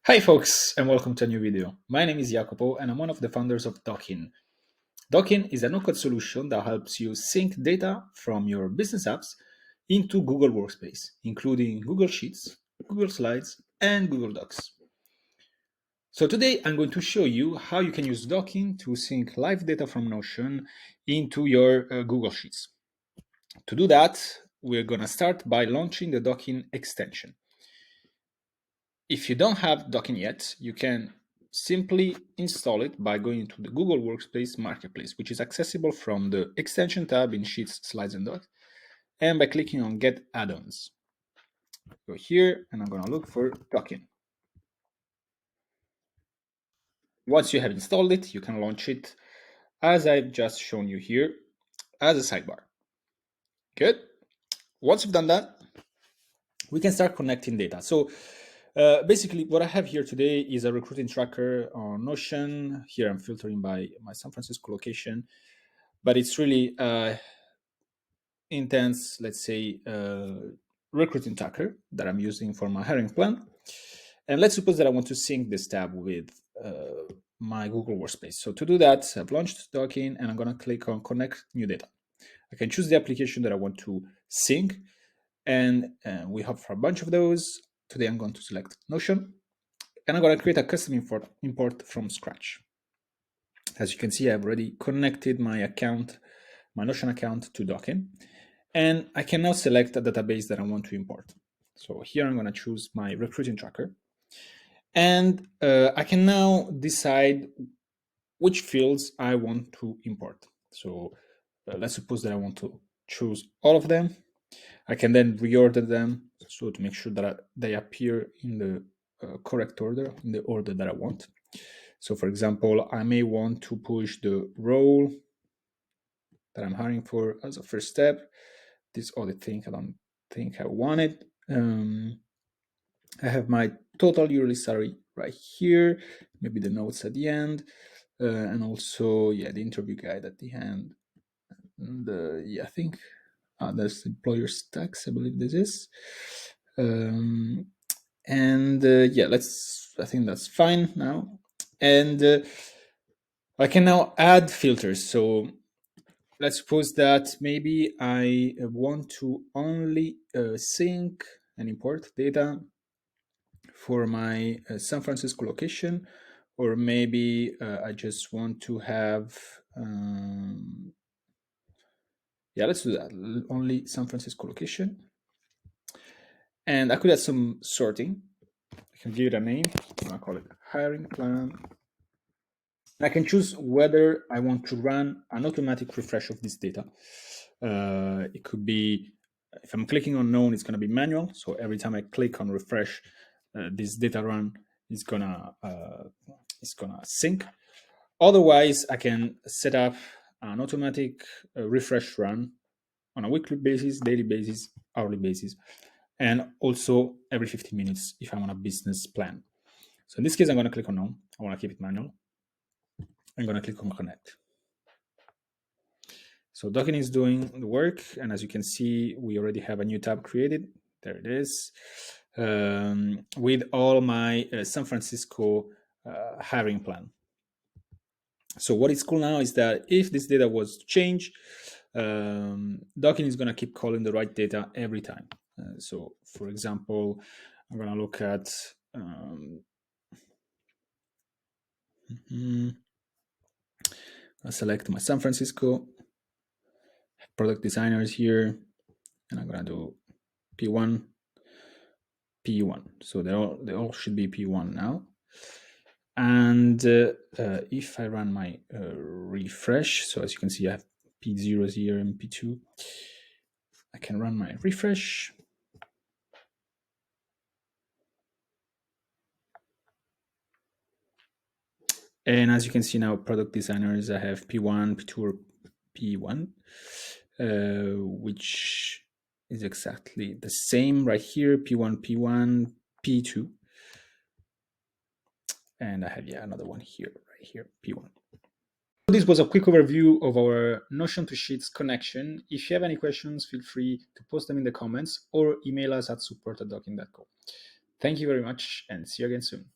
Hi folks, and welcome to a new video. My name is Jacopo and I'm one of the founders of Dokin. Dokin is a no-code solution that helps you sync data from your business apps into Google Workspace, including Google Sheets, Google Slides, and Google Docs. So today I'm going to show you how you can use Dokin to sync live data from Notion into your Google Sheets. To do that, we're going to start by launching the Dokin extension. If you don't have Dokin yet, you can simply install it by going to the Google Workspace Marketplace, which is accessible from the Extension tab in Sheets, Slides, and Docs, and by clicking on Get Add-ons. Go here, and I'm going to look for Dokin. Once you have installed it, you can launch it, as I've just shown you here, as a sidebar. Good. Once you've done that, we can start connecting data. So basically, what I have here today is a recruiting tracker on Notion. Here I'm filtering by my San Francisco location, but it's really intense, let's say, recruiting tracker that I'm using for my hiring plan. And let's suppose that I want to sync this tab with my Google Workspace. So to do that, I've launched Dokin and I'm going to click on Connect New Data. I can choose the application that I want to sync, and we have a bunch of those. Today I'm going to select Notion, and I'm going to create a custom import from scratch. As you can see, I've already connected my account, my Notion account, to Dokin, and I can now select a database that I want to import. So here I'm going to choose my recruiting tracker, and I can now decide which fields I want to import. So let's suppose that I want to choose all of them. I can then reorder them, so to make sure that they appear in the correct order, in the order that I want. So for example, I may want to push the role that I'm hiring for as a first step. This audit thing, I don't think I want it. I have my total yearly salary right here, maybe the notes at the end, and also, yeah, the interview guide at the end. And, yeah, I think there's employer's tax, I believe this is. And yeah, I think that's fine now. And I can now add filters. So let's suppose that maybe I want to only sync and import data for my San Francisco location, or maybe I just want to have, yeah, let's do that, only San Francisco location. And I could add some sorting. I can give it a name. I'm gonna call it hiring plan. I can choose whether I want to run an automatic refresh of this data. It could be, if I'm clicking on none, it's going to be manual. So every time I click on refresh, this data run is gonna sync. Otherwise, I can set up an automatic refresh run on a weekly basis, daily basis, hourly basis, and also every 15 minutes if I'm on a business plan. So in this case, I'm going to click on none. I want to keep it manual. I'm going to click on connect. So Dokin is doing the work, and as you can see, we already have a new tab created. There it is, with all my San Francisco hiring plan. So what is cool now is that if this data was to change, Dokin is going to keep calling the right data every time. So for example, I'm going to look at I select my San Francisco product designers here, and I'm going to do P1, P1. So they all should be P1 now. And if I run my refresh, so as you can see, I have P0 here and P2. I can run my refresh. And as you can see now, product designers, I have P1, P2, or P1, which is exactly the same right here, P1, P1, P2. And I have, yeah, another one here, right here, P1. This was a quick overview of our Notion to Sheets connection. If you have any questions, feel free to post them in the comments or email us at support@dokin.co. Thank you very much and see you again soon.